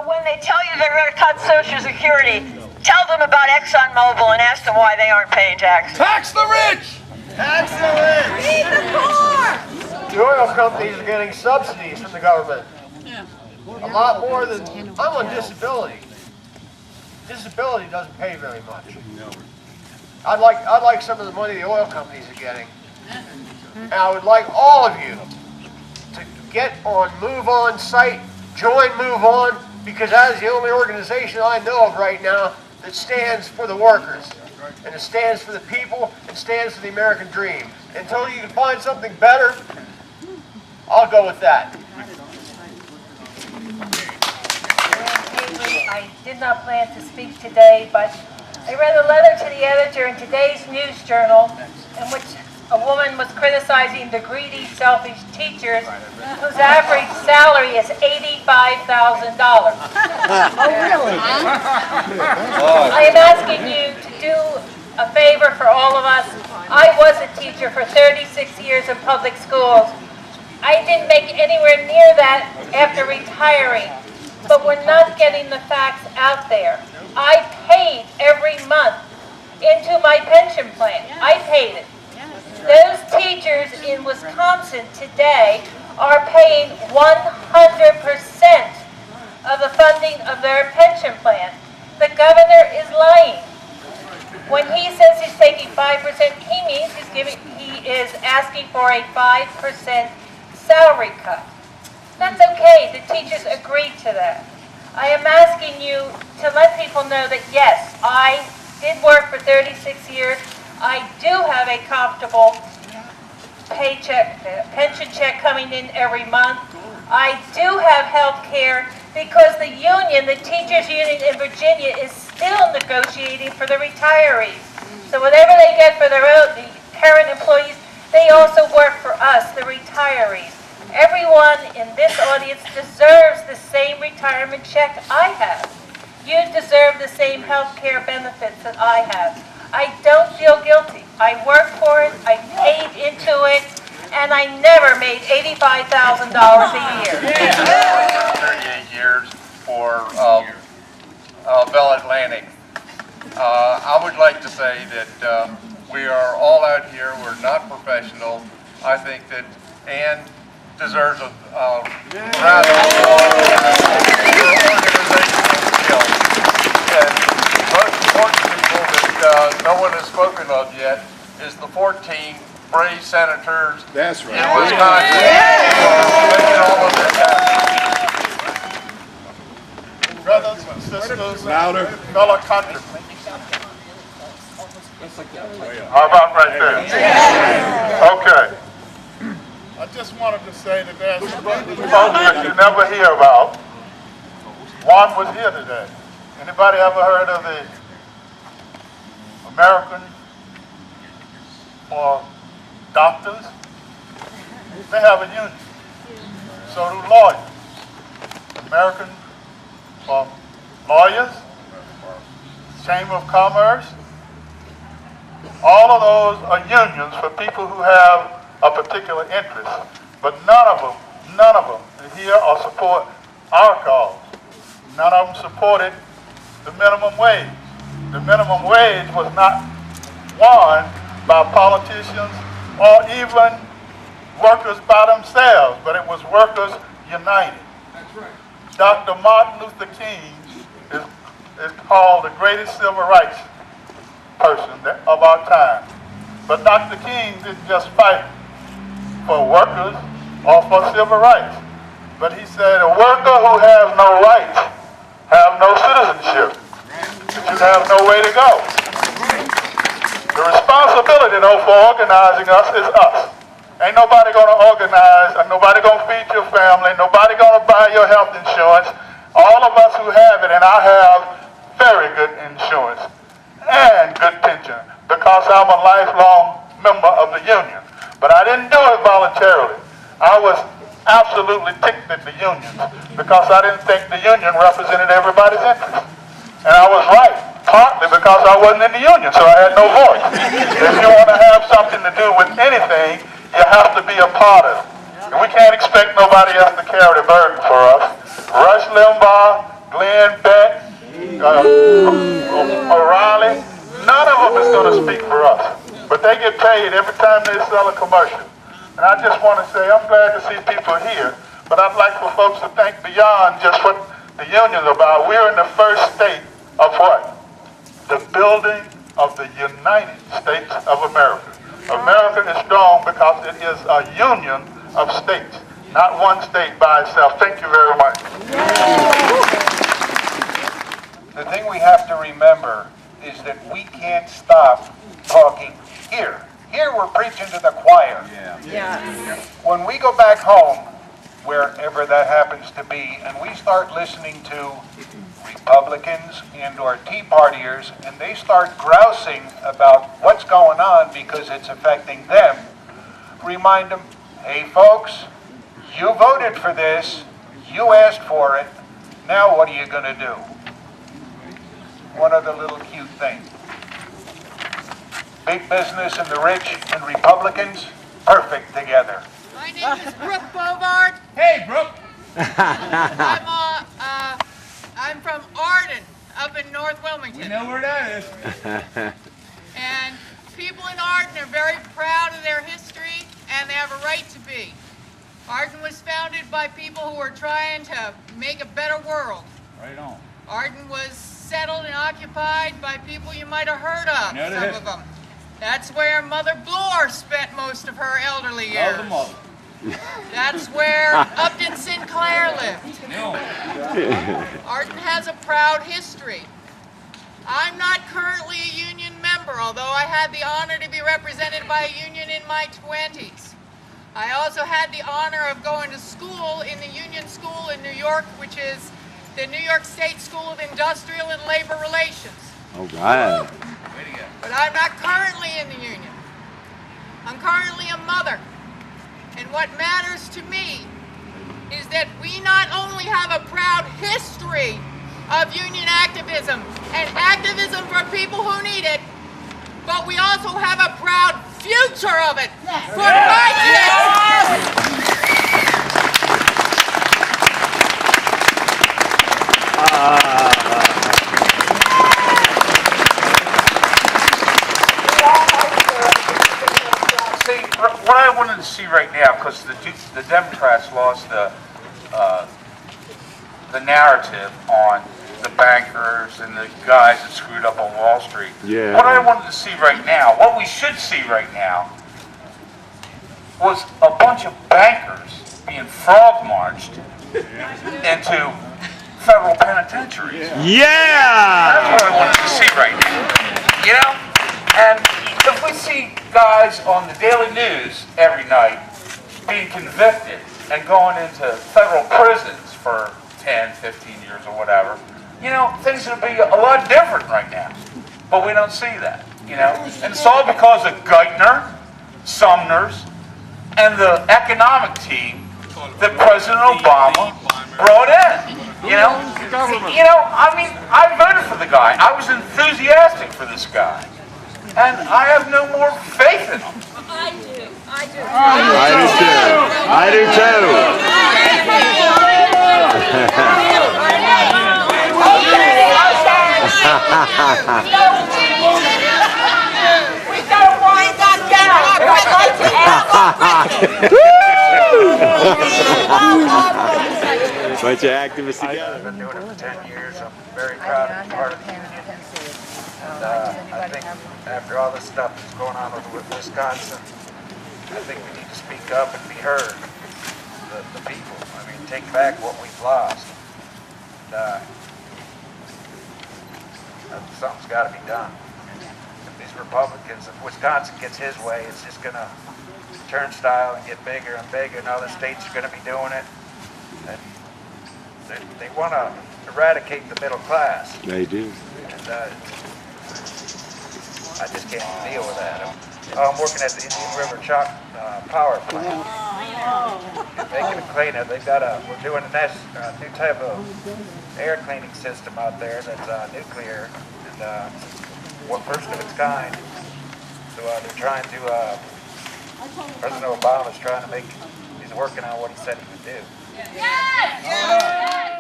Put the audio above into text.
when they tell you they're going to cut Social Security, tell them about ExxonMobil and ask them why they aren't paying taxes. Tax the rich! Tax the rich! Feed the poor! The oil companies are getting subsidies from the government. A lot more than... I'm on disability. Disability doesn't pay very much. I'd like some of the money the oil companies are getting. And I would like all of you to get on Move On site, join Move On, because that is the only organization I know of right now that stands for the workers. And it stands for the people, and stands for the American dream. Until you can find something better, I'll go with that. I did not plan to speak today, but I read a letter to the editor in today's news journal in which a woman was criticizing the greedy, selfish teachers whose average salary is $85,000. Oh, really? I am asking you to do a favor for all of us. I was a teacher for 36 years in public schools. I didn't make anywhere near that after retiring, but we're not getting the facts out there. I paid every month into my pension plan. I paid it. Those teachers in Wisconsin today are paying 100% of the funding of their pension plan. The governor is lying. When he says he's taking 5%, he means he is asking for a 5% salary cut. That's okay. The teachers agreed to that. I am asking you to let people know that yes, I did work for 36 years. I do have a comfortable paycheck, pension check coming in every month. I do have health care because the union, the teachers union in Virginia, is still negotiating for the retirees. So whatever they get for their own, the current employees, they also work for us, the retirees. Everyone in this audience deserves the same retirement check I have. You deserve the same health care benefits that I have. I don't feel guilty. I worked for it, I paid into it, and I never made $85,000 a year. 38 years for Bell Atlantic. I would like to say that we are all out here, we're not professional. I think that Ann deserves a round of applause for organizational skills. And the most important people that no one has spoken of yet is the 14 brave senators in Wisconsin making all of this happen. Brothers and sisters, fellow countrymen. How about right there? Okay. I just wanted to say that there's some Folks that you never hear about. One was here today. Anybody ever heard of the American for doctors? They have a union. So do lawyers. American for lawyers, Chamber of Commerce. All of those are unions for people who have a particular interest. But none of them here or support our cause. None of them supported the minimum wage. The minimum wage was not won by politicians or even workers by themselves, but it was workers united. That's right. Dr. Martin Luther King is called the greatest civil rights person of our time. But Dr. King didn't just fight for workers or for civil rights, but he said a worker who has no rights have no citizenship. You have no way to go. The responsibility, though, for organizing us is us. Ain't nobody going to organize, and nobody going to feed your family, nobody going to buy your health insurance. All of us who have it, and I have very good insurance and good pension because I'm a lifelong member of the union. But I didn't do it voluntarily. I was absolutely ticked at the unions because I didn't think the union represented everybody's interest. And I was right, partly because I wasn't in the union, so I had no voice. If you want to have something to do with anything, you have to be a part of it. And we can't expect nobody else to carry the burden for us. Rush Limbaugh Glenn Beck, O'Reilly, none of them is going to speak for us. But they get paid every time they sell a commercial. And I just want to say I'm glad to see people here, but I'd like for folks to think beyond just what the union's about. We're in the first state of what? The building of the United States of America. America is strong because it is a union of states, not one state by itself. Thank you very much. The thing we have to remember is that we can't stop talking here. Here we're preaching to the choir. When we go back home, wherever that happens to be, and we start listening to Republicans and or Tea Partiers, and they start grousing about what's going on because it's affecting them, remind them, hey folks, you voted for this, you asked for it, now what are you going to do? One other little cute thing. Big business and the rich and Republicans, perfect together. My name is Brooke Bovard. Hey, Brooke. I'm from Arden, up in North Wilmington. We know where that is. And people in Arden are very proud of their history, and they have a right to be. Arden was founded by people who were trying to make a better world. Right on. Arden was settled and occupied by people you might have heard of, some of them. That's where Mother Bloor spent most of her elderly years. Love the mother. That's where Upton Sinclair lived. No. Arden has a proud history. I'm not currently a union member, although I had the honor to be represented by a union in my 20s. I also had the honor of going to school in the union school in New York, which is the New York State School of Industrial and Labor Relations. All right. Way to go. But I'm not currently in the union. I'm currently a mother. And what matters to me is that we not only have a proud history of union activism and activism for people who need it, but we also have a proud future of it for my kids. See, what I wanted to see right now, because the Democrats lost the narrative on the bankers and the guys that screwed up on Wall Street. Yeah. What I wanted to see right now, what we should see right now, was a bunch of bankers being frog marched into federal penitentiaries. Yeah! That's what I wanted to see right now. You know? And if we see guys on the Daily News every night being convicted and going into federal prisons for 10, 15 years or whatever, you know, things would be a lot different right now. But we don't see that, you know? And it's all because of Geithner, Sumner's, and the economic team that President Obama brought in. You know, I mean, I voted for the guy. I was enthusiastic for this guy. And I have no more faith in him. I do. I do too. We gotta wind that down. Bunch of activists together. I've been doing it for 10 years. I'm very proud to be part of the union. And I think after all this stuff that's going on with Wisconsin, I think we need to speak up and be heard. The people. I mean, take back what we've lost. And, something's got to be done. If these Republicans, if Wisconsin gets his way, it's just going to turnstile and get bigger and bigger, and other states are going to be doing it. And they want to eradicate the middle class. They do. And I just can't deal with that. I'm working at the Indian River Chalk power plant. Making a cleaner. We're doing a new type of air cleaning system out there that's nuclear, and first of its kind. So they're trying to. President Obama's trying to he's working on what he said he would do. Yes!